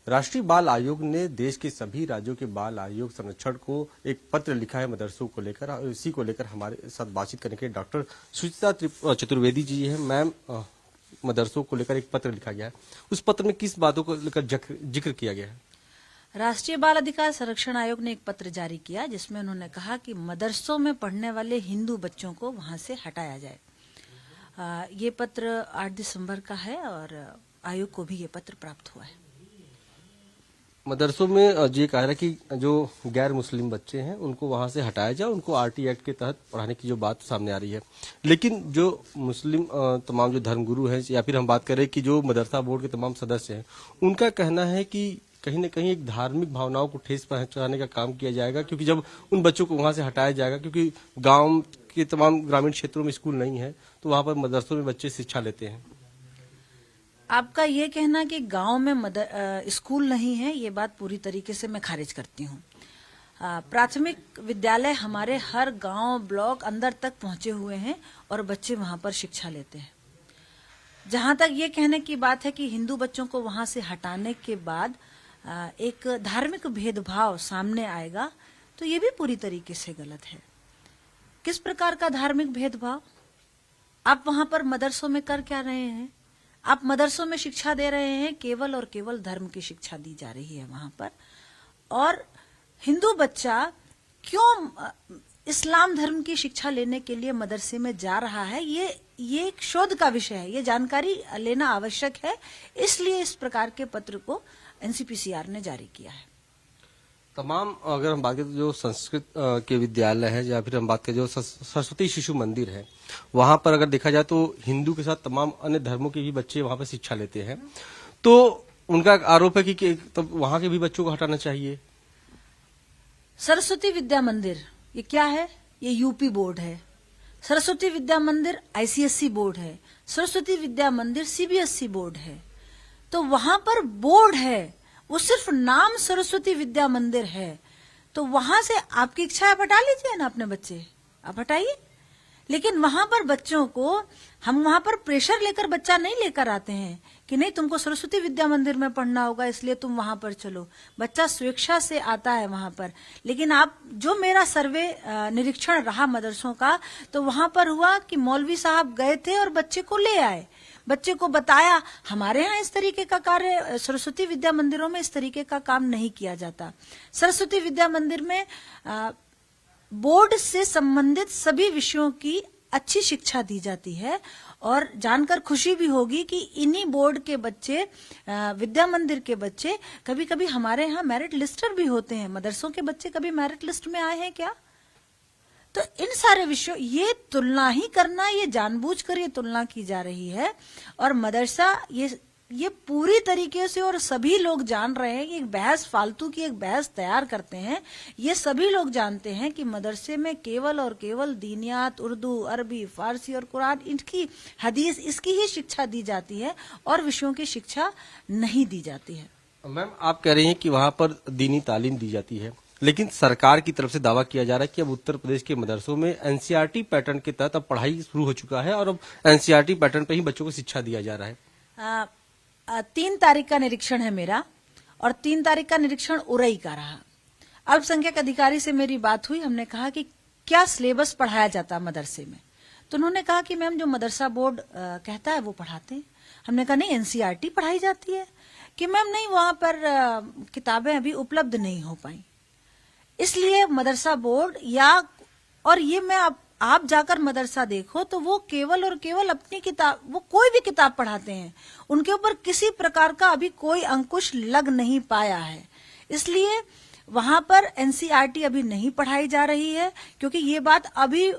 राष्ट्रीय बाल आयोग ने देश के सभी राज्यों के बाल आयोग संरक्षण को एक पत्र लिखा है मदरसों को लेकर, और इसी को लेकर हमारे साथ बातचीत करने के डॉक्टर सुचिता चतुर्वेदी जी हैं। मैम, मदरसों को लेकर एक पत्र लिखा गया है, उस पत्र में किस बातों को लेकर जिक्र किया गया है? राष्ट्रीय बाल अधिकार संरक्षण आयोग ने एक पत्र जारी किया जिसमें उन्होंने कहा कि मदरसों में पढ़ने वाले हिंदू बच्चों को वहां से हटाया जाए। ये पत्र 8 दिसंबर का है और आयोग को भी ये पत्र प्राप्त हुआ है। मदरसों में ये कहा है कि जो गैर मुस्लिम बच्चे हैं उनको वहां से हटाया जाए, उनको आरटी एक्ट के तहत पढ़ाने की जो बात सामने आ रही है। लेकिन जो मुस्लिम तमाम जो धर्मगुरु हैं, या फिर हम बात करें कि जो मदरसा बोर्ड के तमाम सदस्य हैं, उनका कहना है कि कहीं न कहीं एक धार्मिक भावनाओं को ठेस पहुंचाने का काम किया जाएगा, क्योंकि जब उन बच्चों को वहां से हटाया जाएगा, क्योंकि गाँव के तमाम ग्रामीण क्षेत्रों में स्कूल नहीं है, तो वहां पर मदरसों में बच्चे शिक्षा लेते हैं। आपका ये कहना कि गांव में स्कूल नहीं है, ये बात पूरी तरीके से मैं खारिज करती हूँ। प्राथमिक विद्यालय हमारे हर गांव ब्लॉक अंदर तक पहुंचे हुए हैं और बच्चे वहां पर शिक्षा लेते हैं। जहां तक ये कहने की बात है कि हिंदू बच्चों को वहां से हटाने के बाद एक धार्मिक भेदभाव सामने आएगा, तो ये भी पूरी तरीके से गलत है। किस प्रकार का धार्मिक भेदभाव? आप वहां पर मदरसों में कर क्या रहे हैं? आप मदरसों में शिक्षा दे रहे हैं, केवल और केवल धर्म की शिक्षा दी जा रही है वहां पर। और हिंदू बच्चा क्यों इस्लाम धर्म की शिक्षा लेने के लिए मदरसे में जा रहा है, ये एक शोध का विषय है, ये जानकारी लेना आवश्यक है। इसलिए इस प्रकार के पत्र को एनसीपीसीआर ने जारी किया है। तमाम, अगर हम बात करें तो जो संस्कृत के विद्यालय है, या फिर हम बात करें जो सरस्वती शिशु मंदिर है, वहां पर अगर देखा जाए तो हिंदू के साथ तमाम अन्य धर्मों के भी बच्चे वहां पर शिक्षा लेते हैं, तो उनका आरोप है कि तब वहां के भी बच्चों को हटाना चाहिए। सरस्वती विद्या मंदिर ये क्या है? ये यूपी बोर्ड है। सरस्वती विद्या मंदिर आईसीएसई बोर्ड है। सरस्वती विद्या मंदिर सीबीएसई बोर्ड है। तो वहां पर बोर्ड है, वो सिर्फ नाम सरस्वती विद्या मंदिर है। तो वहां से आपकी इच्छा, आप हटा लीजिए ना अपने बच्चे, आप हटाइए। लेकिन वहां पर बच्चों को हम वहां पर प्रेशर लेकर बच्चा नहीं लेकर आते हैं कि नहीं तुमको सरस्वती विद्या मंदिर में पढ़ना होगा इसलिए तुम वहां पर चलो। बच्चा स्वेच्छा से आता है वहां पर। लेकिन आप जो मेरा सर्वे निरीक्षण रहा मदरसों का, तो वहां पर हुआ कि मौलवी साहब गए थे और बच्चे को ले आए, बच्चे को बताया हमारे यहाँ इस तरीके का कार्य, सरस्वती विद्या मंदिरों में इस तरीके का काम नहीं किया जाता। सरस्वती विद्या मंदिर में बोर्ड से संबंधित सभी विषयों की अच्छी शिक्षा दी जाती है। और जानकर खुशी भी होगी कि इन्हीं बोर्ड के बच्चे, विद्या मंदिर के बच्चे कभी कभी हमारे यहाँ मेरिट लिस्टर भी होते हैं। मदरसों के बच्चे कभी मेरिट लिस्ट में आए हैं क्या? तो इन सारे विषयों, ये तुलना ही करना, ये जानबूझकर ये तुलना की जा रही है। और मदरसा ये पूरी तरीके से, और सभी लोग जान रहे हैं कि एक बहस, फालतू की एक बहस तैयार करते हैं। ये सभी लोग जानते हैं कि मदरसे में केवल और केवल दीनियात, उर्दू, अरबी, फारसी और कुरान, इनकी हदीस, इसकी ही शिक्षा दी जाती है और विषयों की शिक्षा नहीं दी जाती है। मैम, आप कह रही हैं कि वहां पर दीनी तालीम दी जाती है, लेकिन सरकार की तरफ से दावा किया जा रहा है कि अब उत्तर प्रदेश के मदरसों में एनसीईआरटी पैटर्न के तहत अब पढ़ाई शुरू हो चुका है और अब एनसीईआरटी पैटर्न पर ही बच्चों को शिक्षा दिया जा रहा है। 3 तारीख का निरीक्षण है मेरा, और 3 तारीख का निरीक्षण उरई का रहा। अल्पसंख्यक अधिकारी से मेरी बात हुई, हमने कहा कि क्या सिलेबस पढ़ाया जाता मदरसे में, तो उन्होंने कहा कि मैम जो मदरसा बोर्ड कहता है वो पढ़ाते हैं। हमने कहा नहीं, एनसीईआरटी पढ़ाई जाती है। कि मैम नहीं, वहां पर किताबें अभी उपलब्ध नहीं हो पाई, इसलिए मदरसा बोर्ड और ये मैं आप जाकर मदरसा देखो तो वो केवल और केवल अपनी किताब, वो कोई भी किताब पढ़ाते हैं, उनके ऊपर किसी प्रकार का अभी कोई अंकुश लग नहीं पाया है। इसलिए वहां पर एनसीईआरटी अभी नहीं पढ़ाई जा रही है, क्योंकि ये बात अभी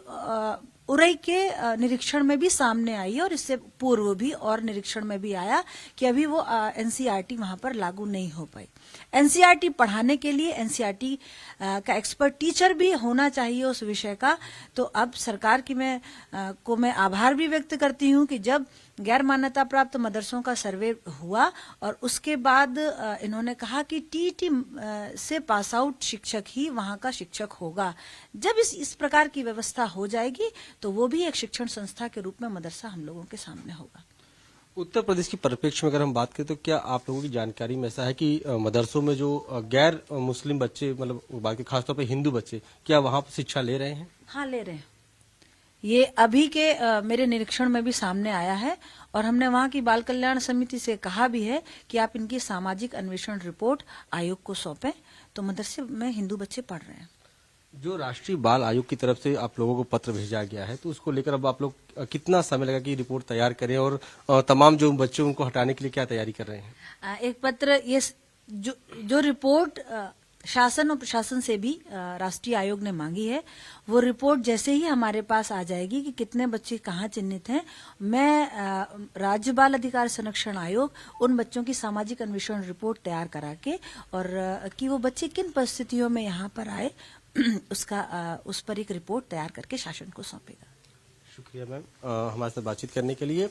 उरई के निरीक्षण में भी सामने आई है और इससे पूर्व भी और निरीक्षण में भी आया कि अभी वो एनसीईआरटी वहां पर लागू नहीं हो पाई। एनसीईआरटी पढ़ाने के लिए एनसीईआरटी का एक्सपर्ट टीचर भी होना चाहिए उस विषय का। तो अब सरकार की मैं आभार भी व्यक्त करती हूं कि जब गैर मान्यता प्राप्त मदरसों का सर्वे हुआ और उसके बाद इन्होंने कहा कि टीईटी से पास आउट शिक्षक ही वहां का शिक्षक होगा। जब इस प्रकार की व्यवस्था हो जाएगी तो वो भी एक शिक्षण संस्था के रूप में मदरसा हम लोगों के सामने होगा। उत्तर प्रदेश की परिप्रेक्ष्य में अगर हम बात करें तो क्या आप लोगों की जानकारी में ऐसा है कि मदरसों में जो गैर मुस्लिम बच्चे मतलब बाकी खासतौर पर हिंदू बच्चे क्या वहां पर शिक्षा ले रहे हैं? हाँ, ले रहे हैं। ये अभी के मेरे निरीक्षण में भी सामने आया है और हमने वहां की बाल कल्याण समिति से कहा भी है कि आप इनकी सामाजिक अन्वेषण रिपोर्ट आयोग को सौंपें। तो मदरसे में हिंदू बच्चे पढ़ रहे हैं। जो राष्ट्रीय बाल आयोग की तरफ से आप लोगों को पत्र भेजा गया है तो उसको लेकर अब आप लोग कितना समय लगा कि रिपोर्ट तैयार करें और तमाम जो बच्चे उनको हटाने के लिए क्या तैयारी कर रहे हैं? एक पत्र ये जो रिपोर्ट शासन और प्रशासन से भी राष्ट्रीय आयोग ने मांगी है, वो रिपोर्ट जैसे ही हमारे पास आ जाएगी कि कितने बच्चे कहाँ चिन्हित हैं, मैं राज्य बाल अधिकार संरक्षण आयोग उन बच्चों की सामाजिक अन्वेषण रिपोर्ट तैयार करा के और कि वो बच्चे किन परिस्थितियों में यहाँ पर आए उस पर एक रिपोर्ट तैयार करके शासन को सौंपेगा। शुक्रिया मैम हमारे साथ बातचीत करने के लिए।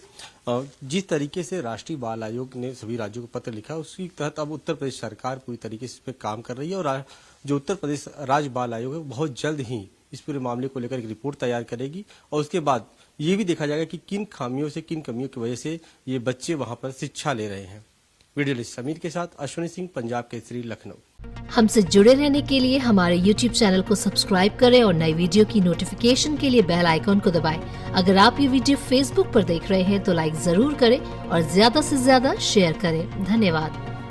जिस तरीके से राष्ट्रीय बाल आयोग ने सभी राज्यों को पत्र लिखा उसके तहत अब उत्तर प्रदेश सरकार पूरी तरीके से इस पर काम कर रही है और जो उत्तर प्रदेश राज्य बाल आयोग है बहुत जल्द ही इस पूरे मामले को लेकर एक रिपोर्ट तैयार करेगी और उसके बाद ये भी देखा जाएगा कि किन खामियों से किन कमियों की वजह से ये बच्चे वहां पर शिक्षा ले रहे हैं। वीडियो लिस्ट समीर के साथ अश्विनी सिंह, पंजाब केसरी, लखनऊ। हमसे जुड़े रहने के लिए हमारे YouTube चैनल को सब्सक्राइब करें और नई वीडियो की नोटिफिकेशन के लिए बेल आइकॉन को दबाएं। अगर आप ये वीडियो Facebook पर देख रहे हैं तो लाइक जरूर करें और ज्यादा से ज्यादा शेयर करें। धन्यवाद।